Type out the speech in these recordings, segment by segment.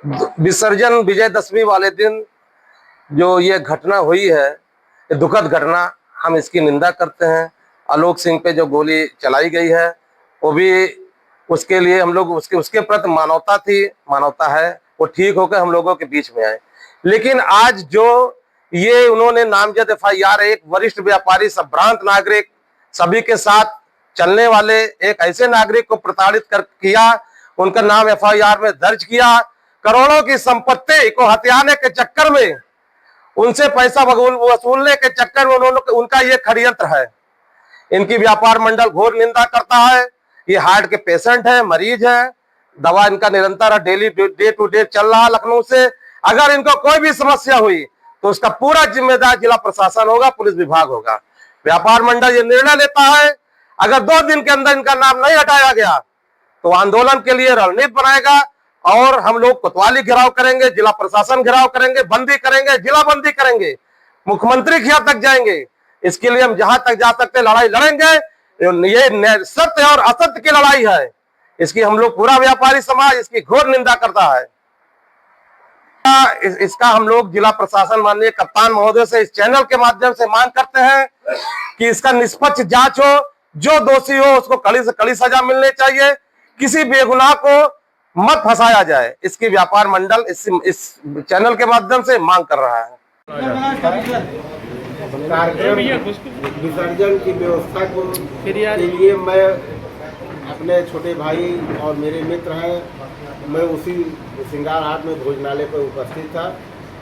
विसर्जन विजयदशमी वाले दिन जो ये घटना हुई है, ये दुखद घटना, हम इसकी निंदा करते हैं। आलोक सिंह पे जो गोली चलाई गई है, वो भी उसके लिए हम लोग उसके उसके प्रति मानवता थी, मानवता है, वो ठीक होकर हम लोगों के बीच में आए। लेकिन आज जो ये उन्होंने नामजद एफआईआर, एक वरिष्ठ व्यापारी, संभ्रांत नागरिक, सभी के साथ चलने वाले एक ऐसे नागरिक को प्रताड़ित कर किया, उनका नाम एफआईआर में दर्ज किया, करोड़ों की संपत्ति को हथियाने के चक्कर में, उनसे पैसा वसूलने के चक्कर में उन्होंने, उनका ये षड्यंत्र है। इनकी व्यापार मंडल घोर निंदा करता है। ये हार्ट के पेशेंट है, मरीज है, दवा इनका निरंतर डेली डे टू डे चल रहा लखनऊ से। अगर इनको कोई भी समस्या हुई तो उसका पूरा जिम्मेदार जिला प्रशासन होगा, पुलिस विभाग होगा। व्यापार मंडल ये निर्णय लेता है, अगर 2 दिन के अंदर इनका नाम नहीं हटाया गया तो आंदोलन के लिए रणनीति बनाएगा और हम लोग कोतवाली घेराव करेंगे, जिला प्रशासन घेराव करेंगे, बंदी करेंगे, जिला बंदी करेंगे, मुख्यमंत्री के यहाँ तक जाएंगे। इसके लिए हम जहां तक जा सकते लड़ाई लड़ेंगे। ये सत्य और असत्य की लड़ाई है, इसकी हम लोग, पूरा व्यापारी समाज इसकी घोर निंदा करता है। इसका हम लोग जिला प्रशासन, माननीय कप्तान महोदय से इस चैनल के माध्यम से मांग करते हैं कि इसका निष्पक्ष जांच हो, जो दोषी हो उसको कड़ी से कड़ी सजा मिलनी चाहिए, किसी बेगुनाह को मत फंसाया जाए। इसकी व्यापार मंडल इस चैनल के माध्यम से मांग कर रहा है। विसर्जन की व्यवस्था के लिए मैं, अपने छोटे भाई और मेरे मित्र हैं, मैं उसी श्रृंगार हाट में भोजनालय पर उपस्थित था।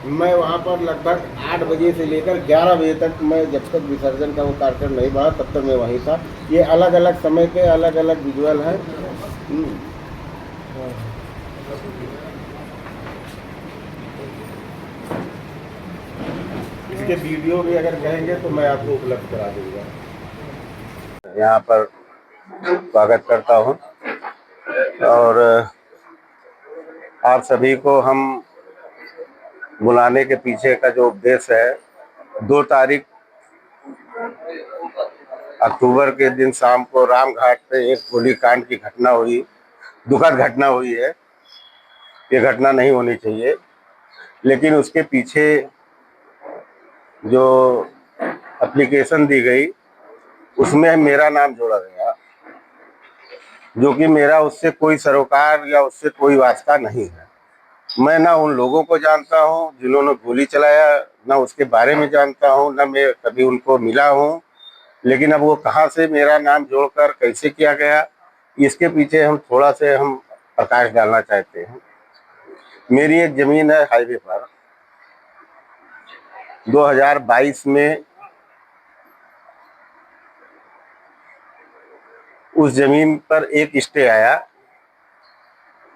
मैं वहाँ पर लगभग 8 बजे से लेकर 11 बजे तक, मैं जब तक विसर्जन का वो कार्यक्रम नहीं बढ़ा तब तक मैं वहीं था। ये अलग अलग समय के अलग अलग विजुअल हैं। इसके वीडियो भी अगर कहेंगे तो मैं आपको उपलब्ध करा दूंगा। यहाँ पर स्वागत करता हूँ और आप सभी को हम बुलाने के पीछे का जो उद्देश्य है, 2 तारीख अक्टूबर के दिन शाम को रामघाट पे एक गोलीकांड की घटना हुई, दुखद घटना हुई है। ये घटना नहीं होनी चाहिए, लेकिन उसके पीछे जो एप्लीकेशन दी गई उसमें मेरा नाम जोड़ा गया, जो कि मेरा उससे कोई सरोकार या उससे कोई वास्ता नहीं है। मैं ना उन लोगों को जानता हूं जिन्होंने गोली चलाया, ना उसके बारे में जानता हूं, ना मैं कभी उनको मिला हूं। लेकिन अब वो कहां से मेरा नाम जोड़कर कैसे किया गया, इसके पीछे हम थोड़ा से हम प्रकाश डालना चाहते हैं। मेरी एक जमीन है हाईवे पर, 2022 में उस जमीन पर एक स्टे आया।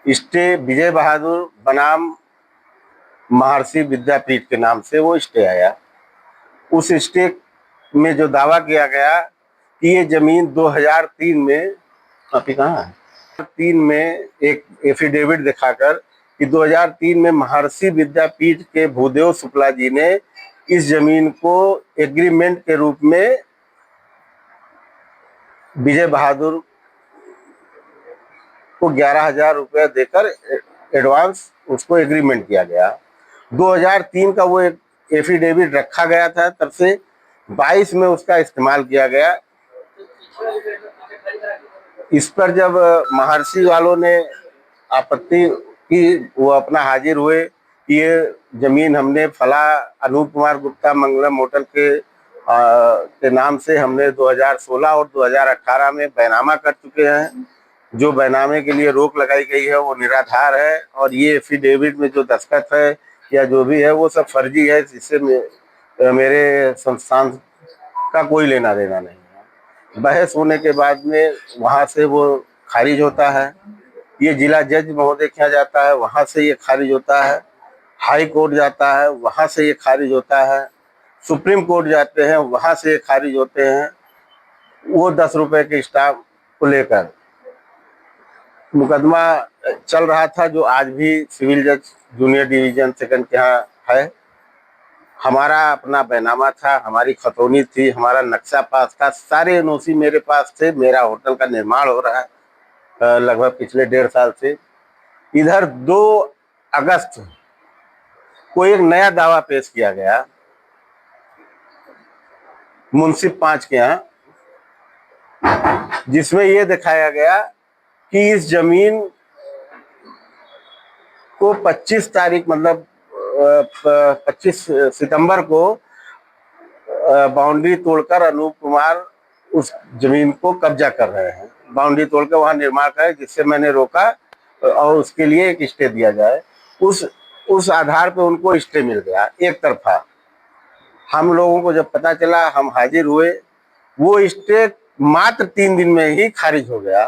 स्टे विजय बहादुर बनाम महर्षि विद्यापीठ के नाम से वो स्टे आया। उस स्टे में जो दावा किया गया कि ये जमीन 2003 में, अभी कहाँ है, 3 में एक एफिडेविट दिखाकर कि 2003 में महर्षि विद्यापीठ के भूदेव शुक्ला जी ने इस जमीन को एग्रीमेंट के रूप में विजय बहादुर को 11,000 रुपया देकर एडवांस उसको एग्रीमेंट किया गया। 2003 का वो एक एफिडेविट रखा गया था, तब से 22 में उसका इस्तेमाल किया गया। इस पर जब महर्षि वालों ने आपत्ति की, वो अपना हाजिर हुए कि ये जमीन हमने फला अनूप कुमार गुप्ता मंगलम होटल के नाम से हमने 2016 और 2018 में बैनामा कर चुके हैं। जो बैनामे के लिए रोक लगाई गई है वो निराधार है, और ये एफिडेविट में जो दस्तखत है या जो भी है वो सब फर्जी है, जिससे मेरे संस्थान का कोई लेना देना नहीं है। बहस होने के बाद में वहाँ से वो खारिज होता है। ये जिला जज महोदय के यहाँ जाता है, वहाँ से ये खारिज होता है। हाई कोर्ट जाता है, वहाँ से ये खारिज होता है। सुप्रीम कोर्ट जाते हैं, वहाँ से ये खारिज होते हैं। वो 10 रुपए के स्टाम्प को लेकर मुकदमा चल रहा था, जो आज भी सिविल जज जूनियर डिवीजन सेकंड के यहाँ है। हमारा अपना बैनामा था, हमारी खतौनी थी, हमारा नक्शा पास था, सारे एनओसी मेरे पास थे। मेरा होटल का निर्माण हो रहा है लगभग पिछले 1.5 साल से। इधर 2 अगस्त को एक नया दावा पेश किया गया मुंसिफ 5 के यहाँ, जिसमें ये दिखाया गया कि इस जमीन को 25 तारीख मतलब 25 सितंबर को बाउंड्री तोड़कर अनूप कुमार उस जमीन को कब्जा कर रहे हैं। बाउंड्री तोड़कर वहां निर्माण करे, जिससे मैंने रोका और उसके लिए एक स्टे दिया जाए। उस आधार पे उनको स्टे मिल गया एक तरफा। हम लोगों को जब पता चला, हम हाजिर हुए, वो स्टे मात्र 3 दिन में ही खारिज हो गया,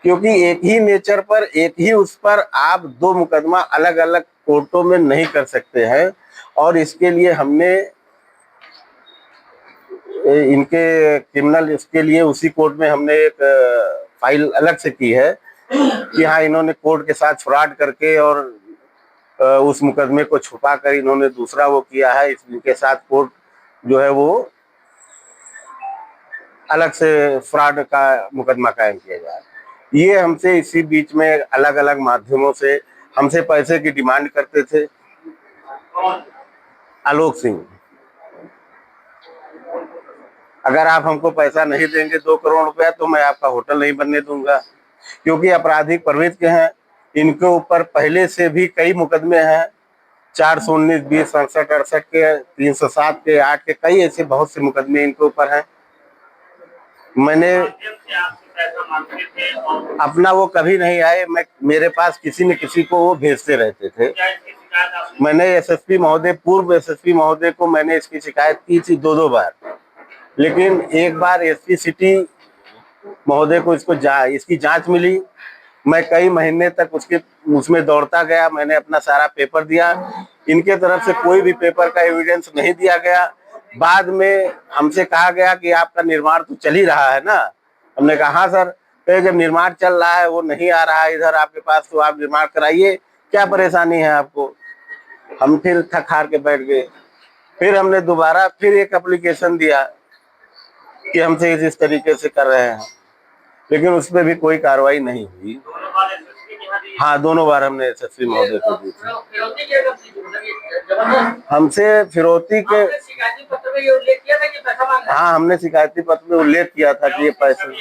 क्योंकि एक ही नेचर पर, एक ही उस पर आप 2 मुकदमा अलग अलग कोर्टों में नहीं कर सकते हैं। और इसके लिए हमने इनके क्रिमिनल, इसके लिए उसी कोर्ट में हमने एक फाइल अलग से की है कि हाँ, इन्होंने कोर्ट के साथ फ्रॉड करके और उस मुकदमे को छुपा कर इन्होंने दूसरा वो किया है। इनके साथ कोर्ट जो है वो अलग से फ्रॉड का मुकदमा कायम किया जाए। ये हमसे इसी बीच में अलग अलग माध्यमों से हमसे पैसे की डिमांड करते थे। आलोक सिंह, अगर आप हमको पैसा नहीं देंगे 2 करोड़ रुपया, तो मैं आपका होटल नहीं बनने दूंगा, क्योंकि आपराधिक प्रवृत्ति के हैं। इनके ऊपर पहले से भी कई मुकदमे हैं, 419, 20, 67, 68 के, 307 के, 8 के, कई ऐसे बहुत से मुकदमे इनके ऊपर हैं। मैंने अपना वो कभी नहीं आए, मेरे पास किसी न किसी को वो भेजते रहते थे। मैंने एसएसपी महोदय, पूर्व एसएसपी महोदय को मैंने इसकी शिकायत की थी 2 बार, लेकिन एक बार एसपी सिटी महोदय को इसकी जांच मिली। मैं कई महीने तक उसमें दौड़ता गया, मैंने अपना सारा पेपर दिया। इनके तरफ से कोई भी पेपर का एविडेंस नहीं दिया गया। बाद में हमसे कहा गया कि आपका निर्माण तो चल ही रहा है ना। हमने कहा हाँ सर। तो जब निर्माण चल रहा है, वो नहीं आ रहा है इधर आपके पास, तो आप निर्माण कराइए, क्या परेशानी है आपको। हम फिर थक हार के बैठ गए। फिर हमने दोबारा फिर एक एप्लीकेशन दिया कि हमसे इस तरीके से कर रहे हैं, लेकिन उस पर भी कोई कार्रवाई नहीं हुई। हाँ, 2 बार हमने एसएसपी महोदय को दी थी। हमसे फिरौती के, हाँ, हमने शिकायती पत्र में उल्लेख किया था कि ये पैसे,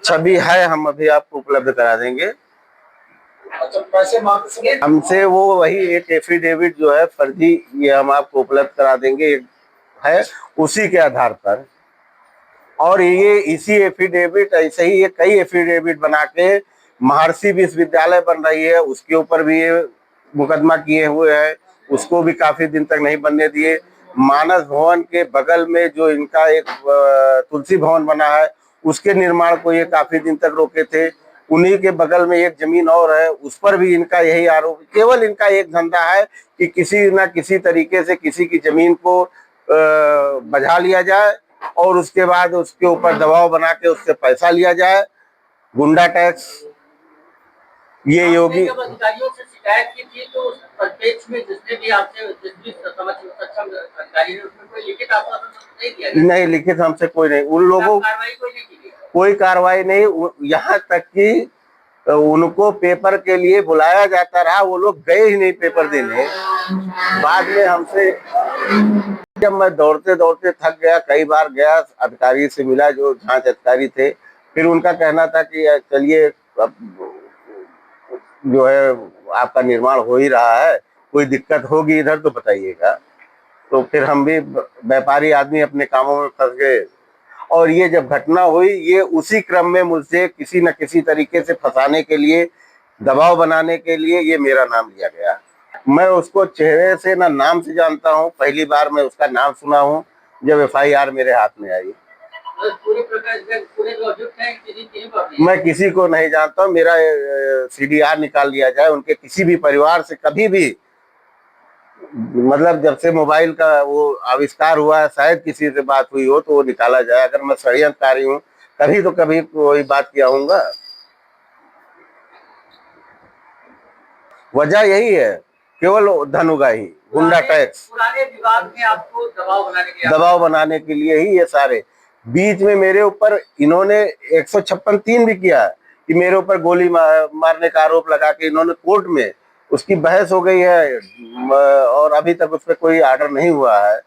छवि है, हम अभी आपको उपलब्ध करा देंगे। अच्छा, पैसे मांगते हमसे वो वही एक एफिडेविट जो है फर्जी, ये हम आपको उपलब्ध करा देंगे, है उसी के आधार पर। और ये इसी एफिडेविट, ऐसे ही ये कई एफिडेविट बना के महर्षि विश्वविद्यालय बन रही है, उसके ऊपर भी ये मुकदमा किए हुए हैं, उसको भी काफी दिन तक नहीं बनने दिए। मानस भवन के बगल में जो इनका एक तुलसी भवन बना है, उसके निर्माण को ये काफी दिन तक रोके थे। उन्हीं के बगल में एक जमीन और है, उस पर भी इनका यही आरोप। केवल इनका एक धंधा है कि किसी न किसी तरीके से किसी की जमीन को बझा लिया जाए और उसके बाद उसके ऊपर दबाव बना के उससे पैसा लिया जाए। गुंडा टैक्स। ये योगी अधिकारियों से शिकायत की थी, तो उस परिप्रेक्ष्य में जिसने भी आपसे सक्षम अधिकारी ने उसमें कोई लिखित आश्वासन नहीं दिया? नहीं, लिखित हमसे कोई नहीं। उन लोगों कोई कार्रवाई नहीं, यहाँ तक कि उनको पेपर के लिए बुलाया जाता रहा, वो लोग गए ही नहीं पेपर देने। बाद में हमसे, जब मैं दौड़ते दौड़ते थक गया, कई बार गया, अधिकारी से मिला जो जांच अधिकारी थे, फिर उनका कहना था कि चलिए अब जो है आपका निर्माण हो ही रहा है, कोई दिक्कत होगी इधर तो बताइएगा। तो फिर हम भी व्यापारी आदमी अपने कामों में फंस गए। और ये जब घटना हुई, ये उसी क्रम में मुझसे किसी न किसी तरीके से फंसाने के लिए, दबाव बनाने के लिए ये मेरा नाम लिया गया। मैं उसको चेहरे से ना नाम से जानता हूँ, पहली बार मैं उसका नाम सुना हूँ जब एफआईआर मेरे हाथ में आई। मैं किसी को नहीं जानता हूँ। मेरा सीडीआर निकाल लिया जाए, उनके किसी भी परिवार से कभी भी, मतलब जब से मोबाइल का वो आविष्कार हुआ है, शायद किसी से बात हुई हो तो वो निकाला जाए। अगर मैं षड्यंत्रकारी हूँ, कभी तो कभी कोई बात किया हूँगा। वजह यही है, केवल धनुगाही, गुंडा टैक्स। पुराने विवाद में आपको दबाव बनाने के लिए ही ये सारे। बीच में मेरे ऊपर इन्होंने 156(3) भी किया, कि मेरे ऊपर गोली मारने का आरोप लगा के इन्होंने कोर्ट में उसकी बहस हो गई है और अभी तक उस पर कोई आर्डर नहीं हुआ है।